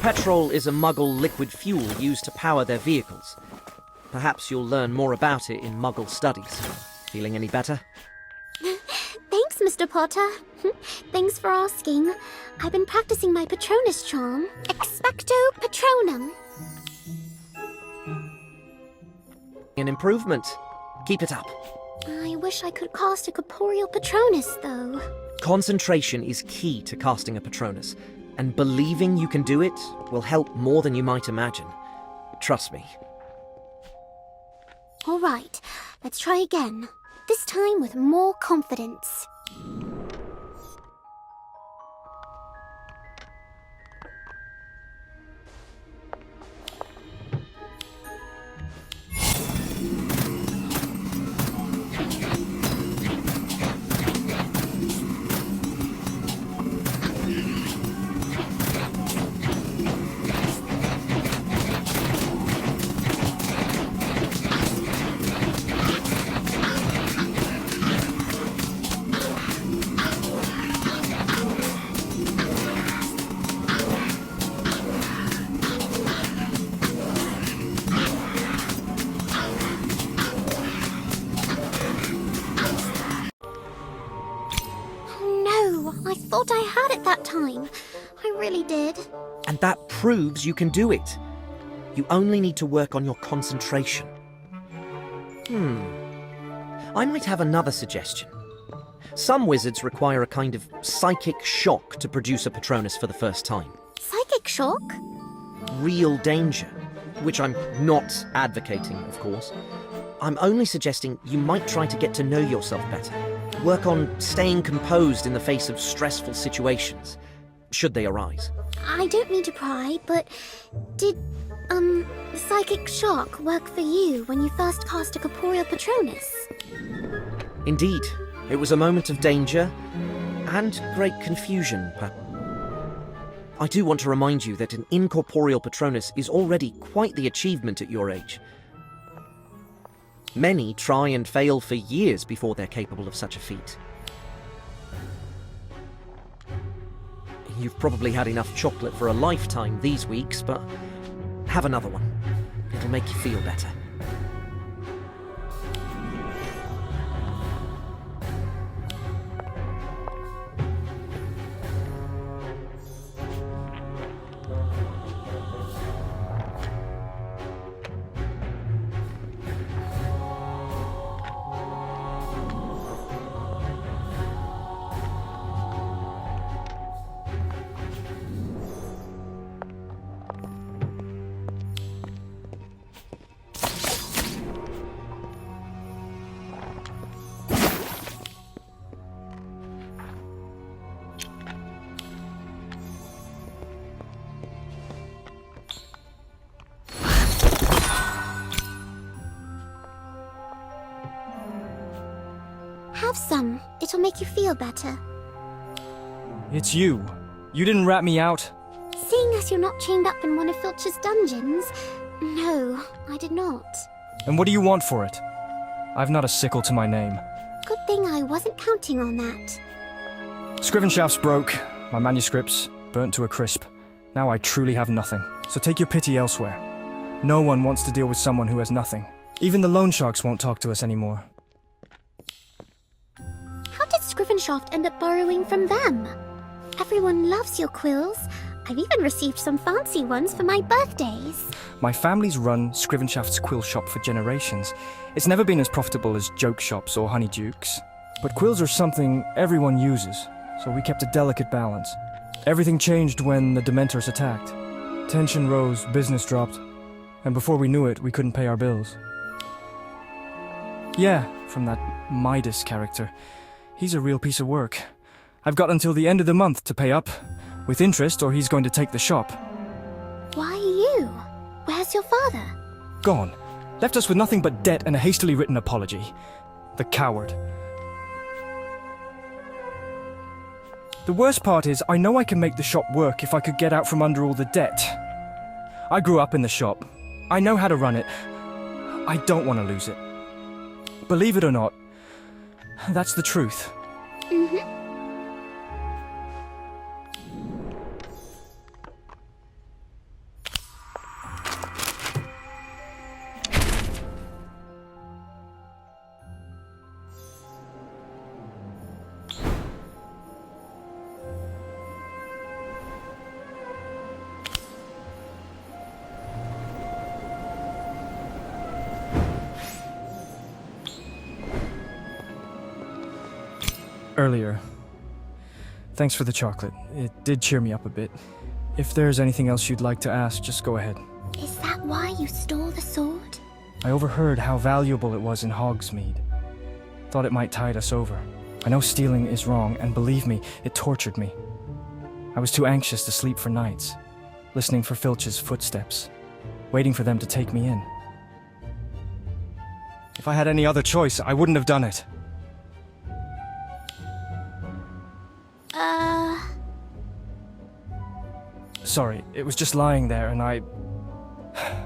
Petrol is a Muggle liquid fuel used to power their vehicles. Perhaps you'll learn more about it in Muggle studies. Feeling any better? Thanks, Mr. Potter. Thanks for asking. I've been practicing my Patronus charm. Expecto Patronum. An improvement. Keep it up. I wish I could cast a corporeal Patronus, though. Concentration is key to casting a Patronus, and believing you can do it will help more than you might imagine. Trust me. All right, let's try again. This time with more confidence. I thought I had it that time. I really did. And that proves you can do it. You only need to work on your concentration. I might have another suggestion. Some wizards require a kind of psychic shock to produce a Patronus for the first time. Psychic shock? Real danger, which I'm not advocating, of course. I'm only suggesting you might try to get to know yourself better. Work on staying composed in the face of stressful situations, should they arise. I don't mean to pry, but did, psychic shock work for you when you first cast a corporeal Patronus? Indeed, it was a moment of danger and great confusion. I do want to remind you that an incorporeal Patronus is already quite the achievement at your age. Many try and fail for years before they're capable of such a feat. You've probably had enough chocolate for a lifetime these weeks, but have another one. It'll make you feel better. Have some. It'll make you feel better. It's you. You didn't rat me out. Seeing as you're not chained up in one of Filch's dungeons, no, I did not. And what do you want for it? I've not a sickle to my name. Good thing I wasn't counting on that. Scriven shafts broke, my manuscripts burnt to a crisp. Now I truly have nothing. So take your pity elsewhere. No one wants to deal with someone who has nothing. Even the loan sharks won't talk to us anymore. How did Scrivenshaft end up borrowing from them? Everyone loves your quills. I've even received some fancy ones for my birthdays. My family's run Scrivenshaft's quill shop for generations. It's never been as profitable as joke shops or honeydukes. But quills are something everyone uses, so we kept a delicate balance. Everything changed when the Dementors attacked. Tension rose, business dropped, and before we knew it, we couldn't pay our bills. Yeah, from that Midas character. He's a real piece of work. I've got until the end of the month to pay up, with interest, or he's going to take the shop. Why you? Where's your father? Gone. Left us with nothing but debt and a hastily written apology. The coward. The worst part is, I know I can make the shop work if I could get out from under all the debt. I grew up in the shop. I know how to run it. I don't want to lose it. Believe it or not, that's the truth. Earlier. Thanks for the chocolate. It did cheer me up a bit. If there's anything else you'd like to ask, just go ahead. Is that why you stole the sword? I overheard how valuable it was in Hogsmeade. Thought it might tide us over. I know stealing is wrong, and believe me, it tortured me. I was too anxious to sleep for nights, listening for Filch's footsteps, waiting for them to take me in. If I had any other choice, I wouldn't have done it. Sorry, it was just lying there and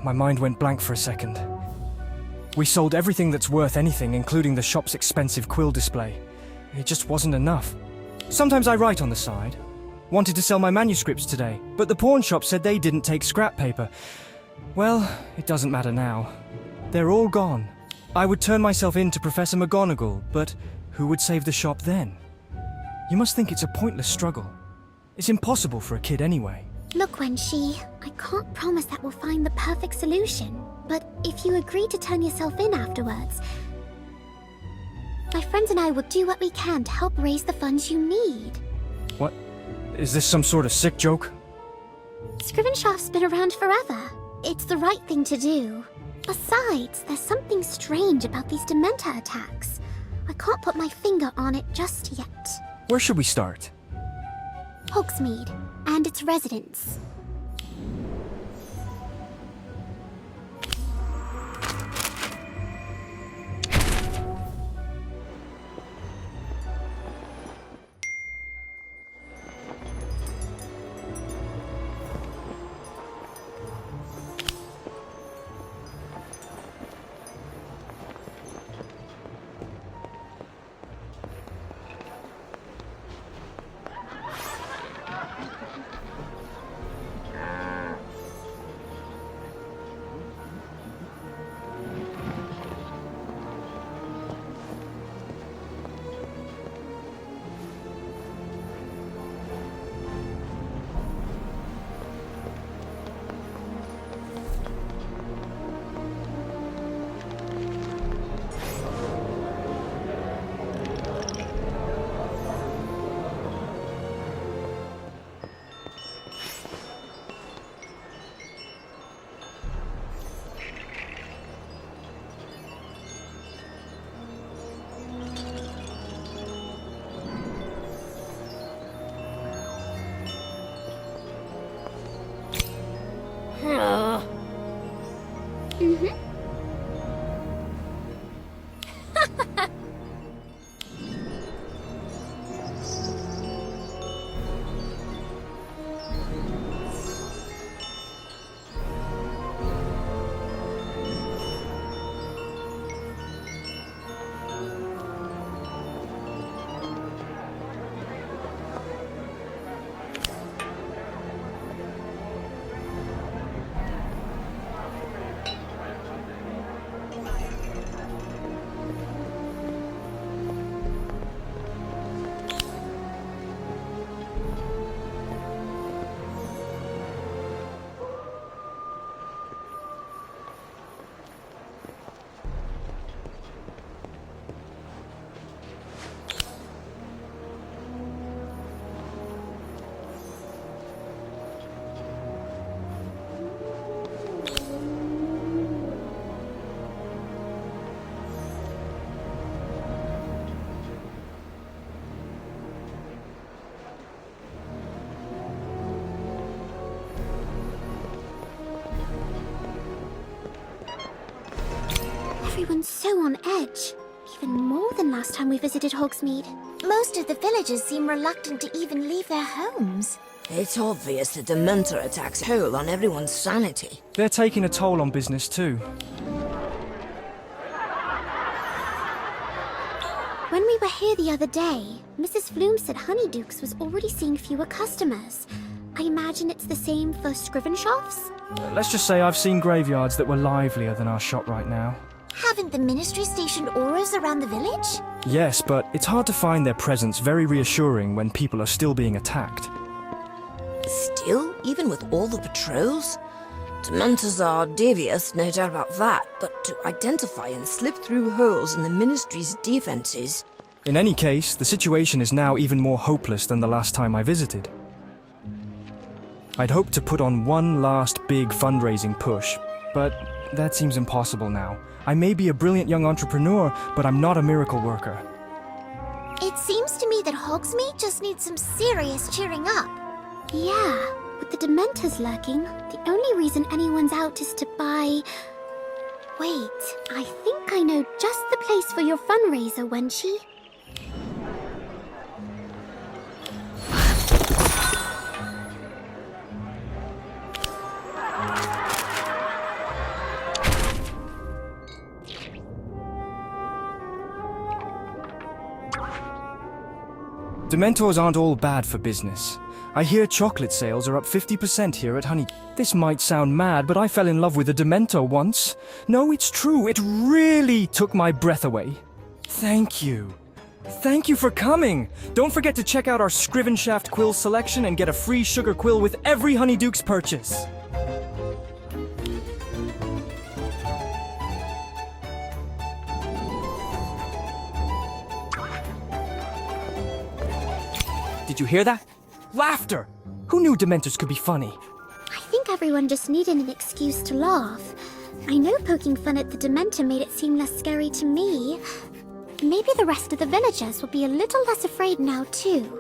my mind went blank for a second. We sold everything that's worth anything, including the shop's expensive quill display. It just wasn't enough. Sometimes I write on the side. Wanted to sell my manuscripts today, but the pawn shop said they didn't take scrap paper. Well, it doesn't matter now. They're all gone. I would turn myself in to Professor McGonagall, but who would save the shop then? You must think it's a pointless struggle. It's impossible for a kid anyway. Look, Wenshi, I can't promise that we'll find the perfect solution, but if you agree to turn yourself in afterwards, my friends and I will do what we can to help raise the funds you need. What? Is this some sort of sick joke? Scrivenshaft's been around forever. It's the right thing to do. Besides, there's something strange about these Dementor attacks. I can't put my finger on it just yet. Where should we start? Hogsmeade and its residents. Everyone's so on edge. Even more than last time we visited Hogsmeade. Most of the villagers seem reluctant to even leave their homes. It's obvious the Dementor attacks toll on everyone's sanity. They're taking a toll on business too. When we were here the other day, Mrs. Flume said Honeydukes was already seeing fewer customers. I imagine it's the same for Scrivenshafts? Let's just say I've seen graveyards that were livelier than our shop right now. Haven't the ministry stationed auras around the village? Yes, but it's hard to find their presence very reassuring when people are still being attacked. Still, even with all the patrols? Dementors are devious, no doubt about that, but to identify and slip through holes in the ministry's defenses, In any case, the situation is now even more hopeless than the last time I visited. I'd hoped to put on one last big fundraising push, but that seems impossible now. I may be a brilliant young entrepreneur, but I'm not a miracle worker. It seems to me that Hogsmeade just needs some serious cheering up. Yeah, with the Dementors lurking, the only reason anyone's out is to buy... Wait, I think I know just the place for your fundraiser, Wenchie. Dementors aren't all bad for business. I hear chocolate sales are up 50% here at Honey. This might sound mad, but I fell in love with a Dementor once. No, it's true. It really took my breath away. Thank you. Thank you for coming. Don't forget to check out our Scrivenshaft quill selection and get a free sugar quill with every Honeyduke's purchase. Did you hear that? Laughter! Who knew Dementors could be funny? I think everyone just needed an excuse to laugh. I know poking fun at the Dementor made it seem less scary to me. Maybe the rest of the villagers will be a little less afraid now, too.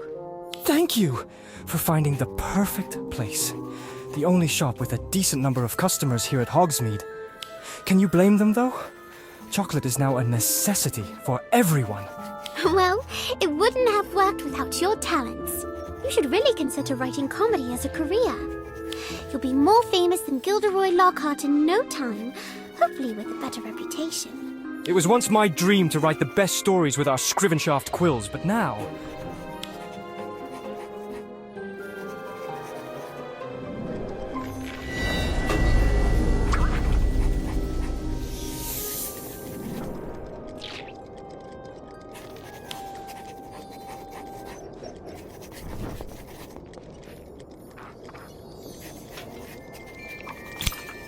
Thank you for finding the perfect place. The only shop with a decent number of customers here at Hogsmeade. Can you blame them, though? Chocolate is now a necessity for everyone. Well, it wouldn't have worked without your talents. You should really consider writing comedy as a career. You'll be more famous than Gilderoy Lockhart in no time, hopefully with a better reputation. It was once my dream to write the best stories with our Scrivenshaft quills, but now...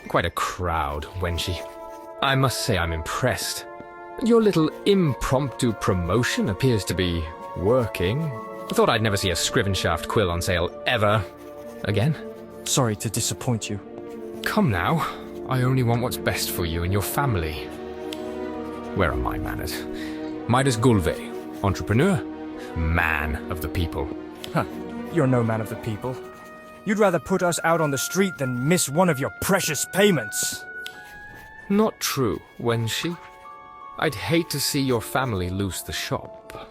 Quite a crowd, Wenchie. I must say I'm impressed. Your little impromptu promotion appears to be working. I thought I'd never see a Scrivenshaft quill on sale ever again. Sorry to disappoint you. Come now. I only want what's best for you and your family. Where are my manners? Midas Gulve, entrepreneur, man of the people. Huh. You're no man of the people. You'd rather put us out on the street than miss one of your precious payments. Not true, Wenchie. I'd hate to see your family lose the shop.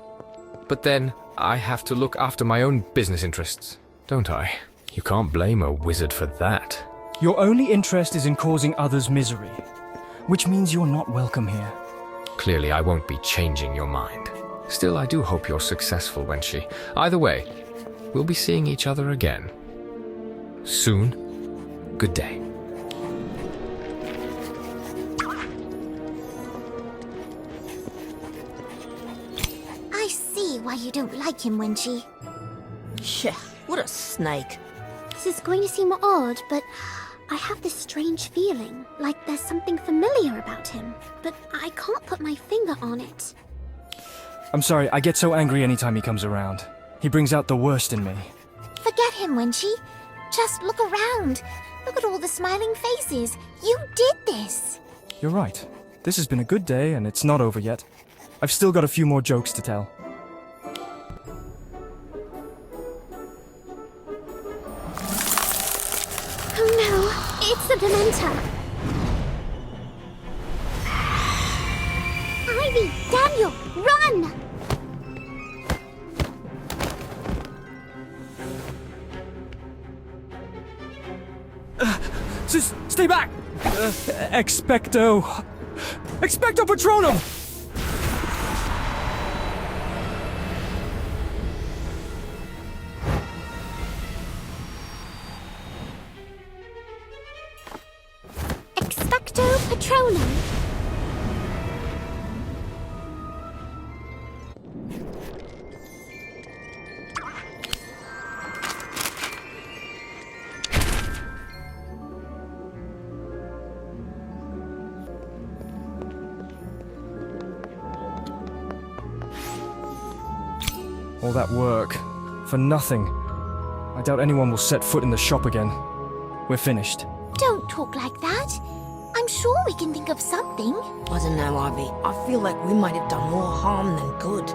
But then, I have to look after my own business interests, don't I? You can't blame a wizard for that. Your only interest is in causing others misery, which means you're not welcome here. Clearly, I won't be changing your mind. Still, I do hope you're successful, Wenchie. Either way, we'll be seeing each other again. Soon. Good day. I see why you don't like him, Wenchie. Sheh, what a snake. This is going to seem odd, but I have this strange feeling, like there's something familiar about him, but I can't put my finger on it. I'm sorry, I get so angry anytime he comes around. He brings out the worst in me. Forget him, Wenchie. Just look around. Look at all the smiling faces. You did this. You're right. This has been a good day, and it's not over yet. I've still got a few more jokes to tell. Oh no, it's the Dementor! Ivy, Daniel, run! Just stay back! Expecto Patronum! Expecto Patronum! All that work. For nothing. I doubt anyone will set foot in the shop again. We're finished. Don't talk like that. I'm sure we can think of something. I don't know, Ivy. I feel like we might have done more harm than good.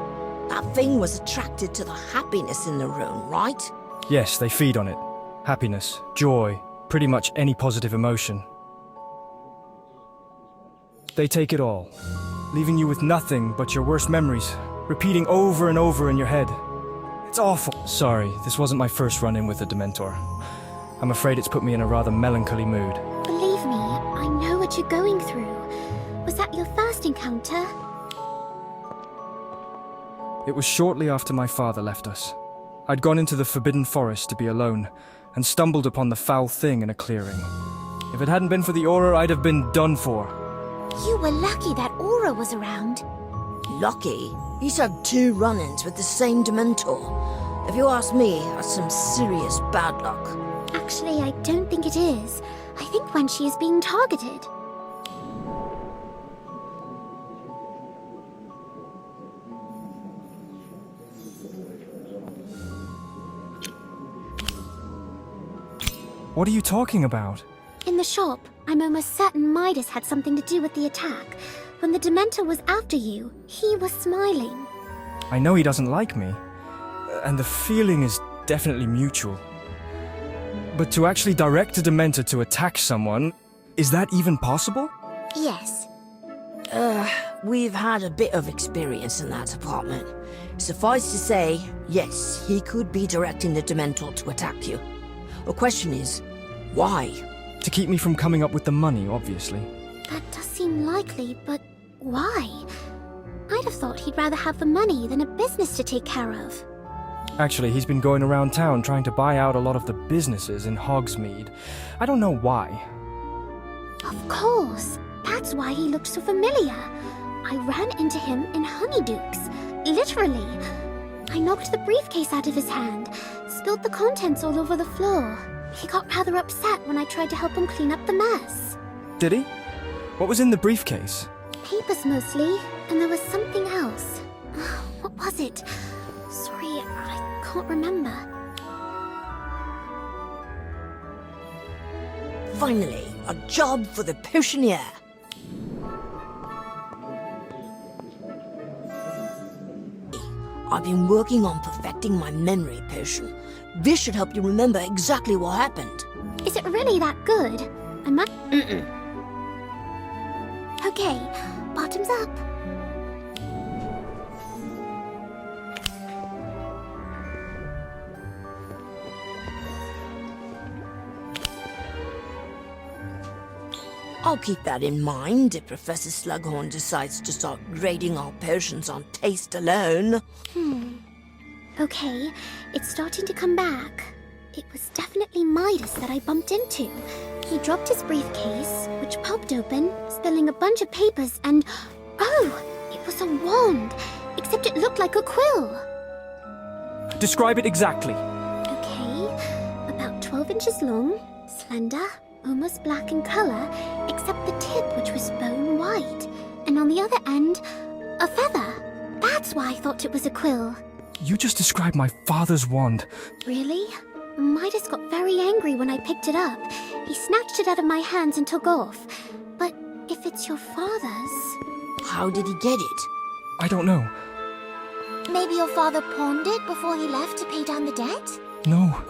That thing was attracted to the happiness in the room, right? Yes, they feed on it. Happiness, joy, pretty much any positive emotion. They take it all, leaving you with nothing but your worst memories, repeating over and over in your head. It's awful. Sorry, this wasn't my first run-in with a Dementor. I'm afraid it's put me in a rather melancholy mood. Believe me, I know what you're going through. Was that your first encounter? It was shortly after my father left us. I'd gone into the Forbidden Forest to be alone, and stumbled upon the foul thing in a clearing. If it hadn't been for the aura, I'd have been done for. You were lucky that Aura was around. Lucky? He's had 2 run-ins with the same Dementor. If you ask me, that's some serious bad luck. Actually, I don't think it is. I think when she is being targeted. What are you talking about? In the shop, I'm almost certain Midas had something to do with the attack. When the Dementor was after you, he was smiling. I know he doesn't like me, and the feeling is definitely mutual. But to actually direct a Dementor to attack someone, is that even possible? Yes. We've had a bit of experience in that department. Suffice to say, yes, he could be directing the Dementor to attack you. The question is, why? To keep me from coming up with the money, obviously. That does seem likely, but why? I'd have thought he'd rather have the money than a business to take care of. Actually, he's been going around town trying to buy out a lot of the businesses in Hogsmeade. I don't know why. Of course. That's why he looked so familiar. I ran into him in Honeydukes. Literally. I knocked the briefcase out of his hand, spilled the contents all over the floor. He got rather upset when I tried to help him clean up the mess. Did he? What was in the briefcase? Papers mostly, and there was something else. What was it? Sorry, I can't remember. Finally, a job for the potioneer. I've been working on perfecting my memory potion. This should help you remember exactly what happened. Is it really that good? I might... Okay, bottoms up. I'll keep that in mind if Professor Slughorn decides to start grading our potions on taste alone. Okay, it's starting to come back. It was definitely Midas that I bumped into. He dropped his briefcase, which popped open, spilling a bunch of papers, and... Oh! It was a wand! Except it looked like a quill! Describe it exactly. Okay, about 12 inches long, slender, almost black in color, except the tip, which was bone white. And on the other end, a feather. That's why I thought it was a quill. You just described my father's wand. Really? Midas got very angry when I picked it up. He snatched it out of my hands and took off. But if it's your father's... How did he get it? I don't know. Maybe your father pawned it before he left to pay down the debt? No.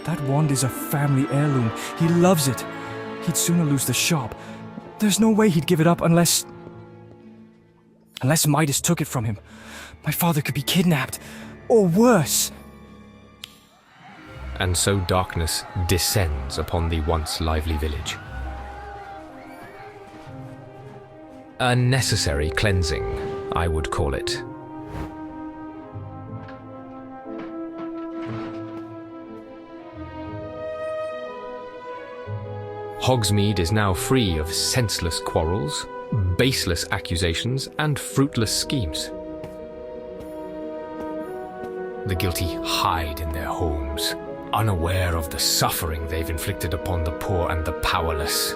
That wand is a family heirloom. He loves it. He'd sooner lose the shop. There's no way he'd give it up unless Midas took it from him. My father could be kidnapped. Or worse. And so darkness descends upon the once lively village. A necessary cleansing, I would call it. Hogsmeade is now free of senseless quarrels, baseless accusations, and fruitless schemes. The guilty hide in their homes, unaware of the suffering they've inflicted upon the poor and the powerless.